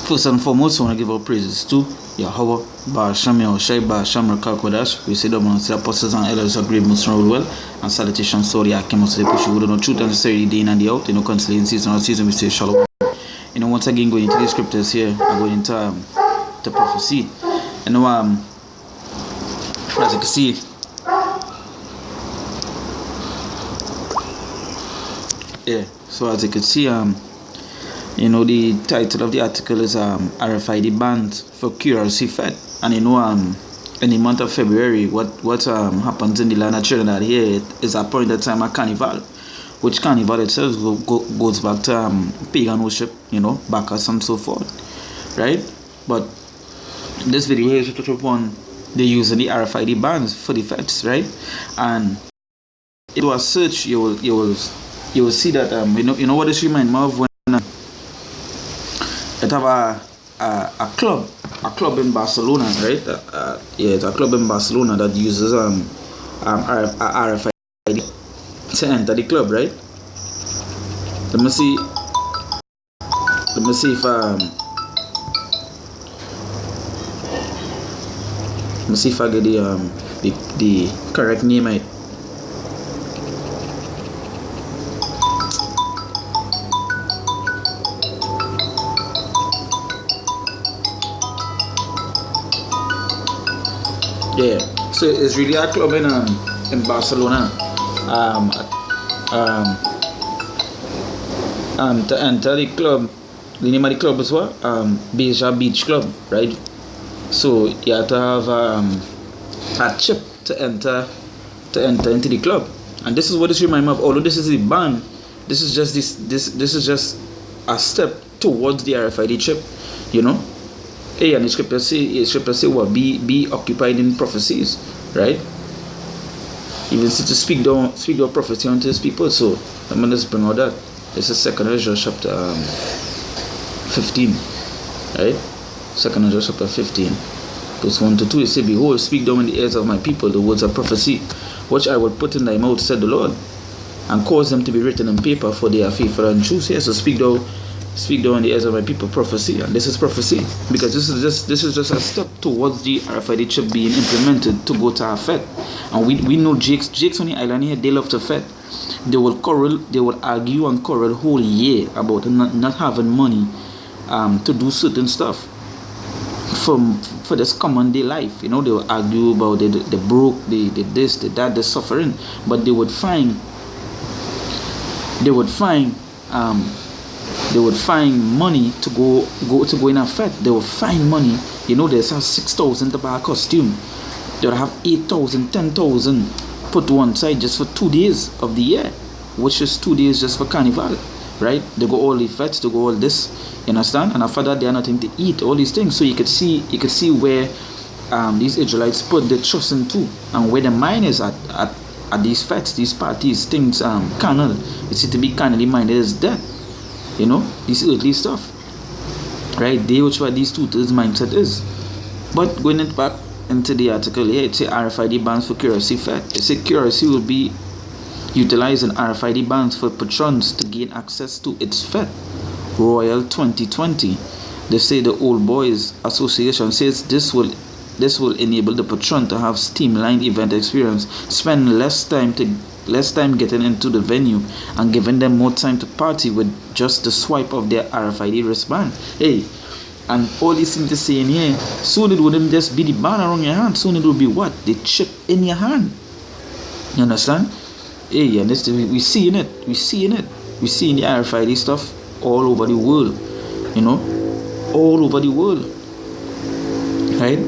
First and foremost, I want to give our praises to Yahweh, Ba'asham Yahushai, Ba'asham Rakal Kodash. We say the amongst the apostles and elders of great most rule well. And salutations to the Akim, so they push you with no truth and necessarily day in and day out. Constantly in season or season, we say shalom. Once again, going into the scriptures here, I'm going into the prophecy. As you can see, so as you can see, the title of the article is Rfid banned for QRC fete. And in the month of February, what happens in the land of Trinidad here is a point of time of carnival, which carnival itself goes back to pagan worship, Bacchus and so forth, right? But this video here is to touch upon the use of the Rfid bands for the fetes, right? And if you search, you will see that what this reminds me of when it have a club in Barcelona, right? It's a club in Barcelona that uses RFID to enter the club, right? Let me see if I get the correct name right. Yeah, so it's really a club in Barcelona. To enter the club, the name of the club is what? Beja Beach Club, right? So you have to have a chip to enter into the club, and this is what this reminds me of. Although this is a ban, this is just this is just a step towards the RFID chip, Hey, and the scripture say what? Be occupied in prophecies, right? Even to speak down prophecy unto his people. So I'm gonna just bring out that. This is 2 Ezra chapter 15, right? 2 Ezra chapter 15, verse 1 to 2. It says, "Behold, speak down in the ears of my people the words of prophecy, which I will put in thy mouth, said the Lord, and cause them to be written in paper, for they are faithful and true." Here, so speak down in the ears of my people prophecy, and this is prophecy because this is just a step towards the RFID chip being implemented to go to our fete. And we know Jakes on the island here, they love to fete. They will argue and quarrel whole year about not having money to do certain stuff for this common day life. They will argue about the broke, the this, the that, the suffering, but they would find money to go in a fete. They will find money. There's a 6,000 to buy a costume. They'll have 8,000, 10,000 put one side just for 2 days of the year, which is 2 days just for carnival, right? They go all the fetes, they go all this, you understand? And after that, they have nothing to eat, all these things. So you could see where these Israelites put their trust into, and where the mind is at these fetes, these parties, things carnal. It's to be carnally minded is death. This earthly stuff, right? Which what these two-thirds mindset is. But going back into the article here, it says RFID bands for QRC fete. It says QRC will be utilizing RFID bands for patrons to gain access to its fete, Royal 2020. They say the Old Boys Association says this will enable the patron to have streamlined event experience, spend less time getting into the venue, and giving them more time to party with just the swipe of their RFID wristband. Hey, and all these things to say in here, soon it wouldn't just be the band around your hand, soon it will be what? The chip in your hand. You understand? Hey, and this we seeing it. We seeing the RFID stuff all over the world. All over the world. Right?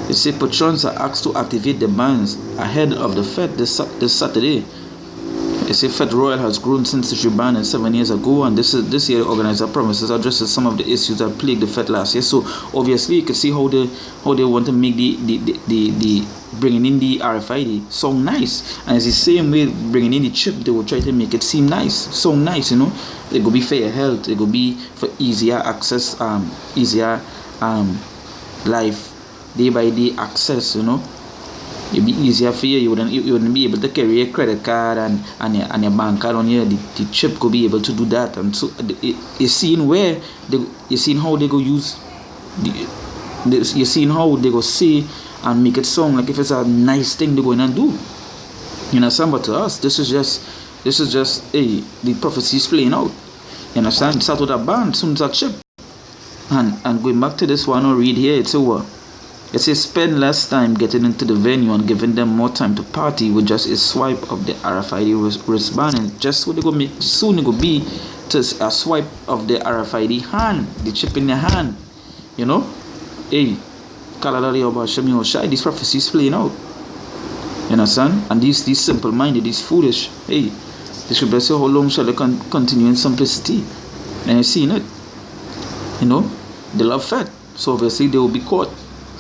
They say patrons are asked to activate the bands ahead of the fete this Saturday. They say Fete Royal has grown since it was banned 7 years ago, and this year the organizer promises addresses some of the issues that plagued the fete last year. So obviously you can see how they want to make the bringing in the RFID sound nice, and it's the same way bringing in the chip, they will try to make it seem nice, sound nice. It will be for your health, it will be for easier access, easier life, day by day access, It'd be easier for you. You wouldn't be able to carry a credit card and your bank card on you. The chip could be able to do that. And so you're seeing where you're seeing how they go use you're seeing how they go say and make it sound like if it's a nice thing they're going to do. You understand? But to us, this is just the prophecy is playing out. You understand? Start with a band, soon as a chip. And going back to this one, I'll read here, it's over. It says spend less time getting into the venue and giving them more time to party with just a swipe of the RFID wristband. And just what they go make soon it go be to a swipe of the RFID hand, the chip in the hand. You know? Hey, this prophecy is playing out. You understand? And these simple minded, these foolish, hey, they should bless you, how long shall they continue in simplicity? And you've seen it. You know, they love fete, so obviously they will be caught.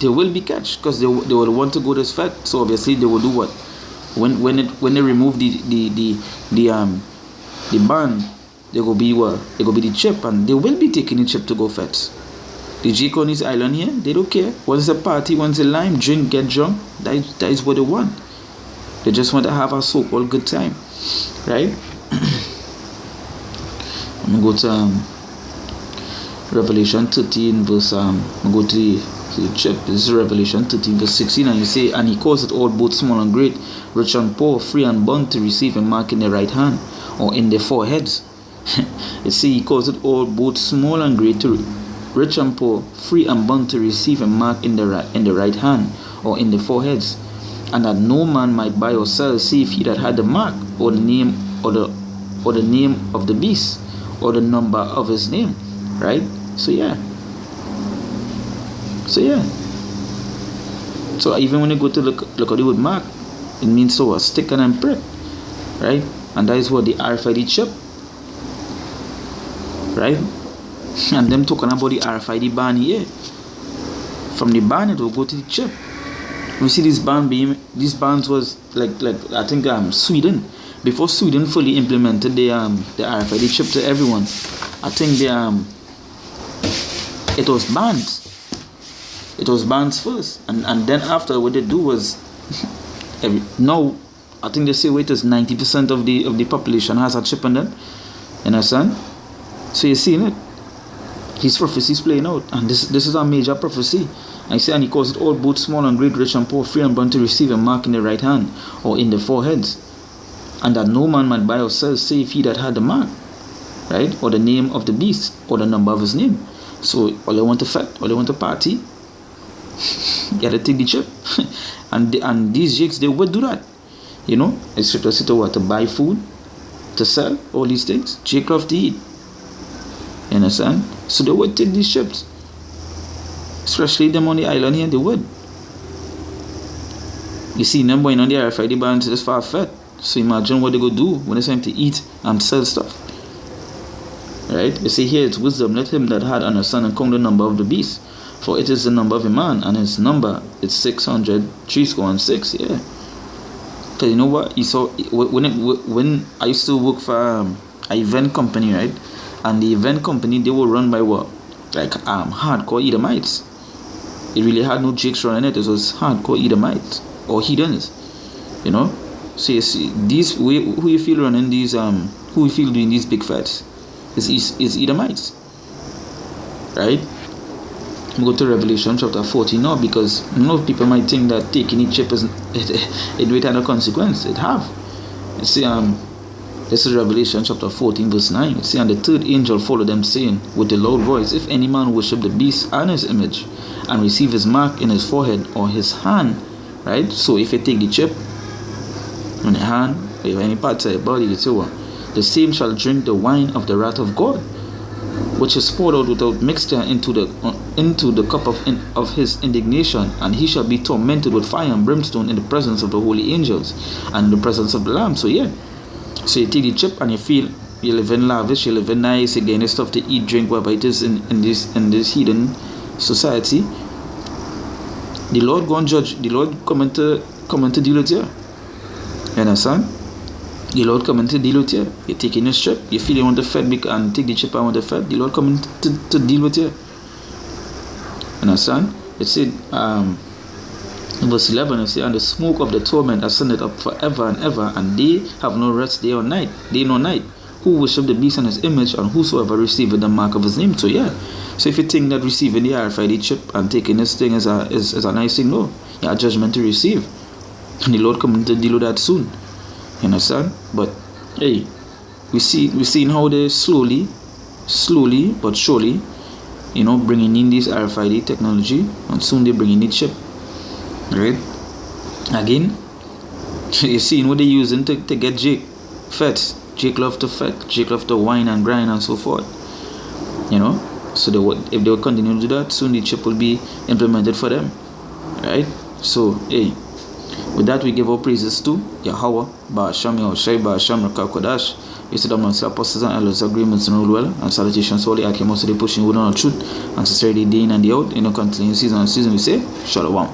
They will be catched because they will want to go to this fete. So obviously they will do what? When they remove the ban, they will be what? They will be the chip, and they will be taking the chip to go fete. The Jake on this island here, they don't care. Once a party, once a lime, drink, get drunk, that is what they want. They just want to have a so-called good time, right? I'm gonna go to Revelation 13 verse go to the chip. This is Revelation 13 verse 16, and you say, and he caused it all, both small and great, rich and poor, free and bond, to receive a mark in their right hand or in their foreheads. It say he caused it all, both small and great, to rich and poor, free and bond, to receive a mark in the right hand or in the foreheads, and that no man might buy or sell save he that had the mark, or the name or the name of the beast, or the number of his name. Right? So even when you go to look at the word mark, it means so a stick and prick, right? And that is what the RFID chip, right? And them talking about the RFID band here. From the band it will go to the chip. We see these bands was like I think Sweden, before Sweden fully implemented the RFID chip to everyone. I think it was bands. It was bands first, and then after what they do was now I think they say it is 90% of the population has a chip on them. You understand? So you're seeing it. His prophecy is playing out, and this is a major prophecy. I say, and he caused it all, both small and great, rich and poor, free and bond, to receive a mark in the right hand or in the foreheads, and that no man might buy or sell save he that had the mark, right, or the name of the beast, or the number of his name. So all they want to fete, all they want to party, gotta take the chip. and these jakes, they would do that. You know, it's scripture to what? To buy food, to sell, all these things. Jake love to eat. You understand? So they would take these chips. Especially them on the island here, they would. You see them going on the RFID bands just for fete. So imagine what they go do when it's time to eat and sell stuff. Right? You see here, it's wisdom. Let him that had understanding count the number of the beast. For it is the number of a man, and his number is 606. Yeah. Because you know what? You saw when I used to work for an event company, right? And the event company, they were run by what? Like hardcore Edomites. It really had no jakes running it. It was hardcore Edomites or heathens. You know? So you see, these who you feel running these who you feel doing these big fetes is Edomites. Right? We go to Revelation chapter 14 now, because people might think that taking a chip is it with no consequence. It have. You see, this is Revelation chapter 14 verse 9. It says, and the third angel followed them, saying with a loud voice, if any man worship the beast and his image, and receive his mark in his forehead or his hand, right? So if you take the chip on the hand or any part of your body, it's over. The same shall drink the wine of the wrath of God, which is poured out without mixture into the cup of his indignation, and he shall be tormented with fire and brimstone in the presence of the holy angels and in the presence of the Lamb. So yeah. So you take the chip and you feel you live in lavish, you live in nice, again, it's stuff to eat, drink, whatever it is in this hidden society. The Lord go and judge. The Lord come and to deal with you. You understand? The Lord come and to deal with you. You're taking this chip, you feel you want to fete and take the chip and want to fete. The Lord come to deal with you. You understand? It said In verse 11 you see, and the smoke of the torment ascended up forever and ever, and they have no rest day nor night, who worship the beast and his image, and whosoever receiveth the mark of his name. So yeah, so if you think that receiving the RFID chip and taking this thing is a nice thing, no, you have judgment to receive, and the Lord coming to deal with that soon. You understand? But hey, we're seeing how they slowly but surely, bringing in this RFID technology, and soon they're bringing in chip. Right? Again, you're seeing what they're using to get fete. Jake love to fete. Jake love to wine and grind and so forth. So if they would continue to do that, soon the chip will be implemented for them. Right? So, hey, with that we give our praises to Yahweh, Ba'asham Yahushai, Ba'asham Rakakodash. You see the apostles and elders agreements and rule well, and salutations to all the Akim, so they pushing wood on the truth, and sincerity day in and day out. Continuing season on season, we say, Shalom.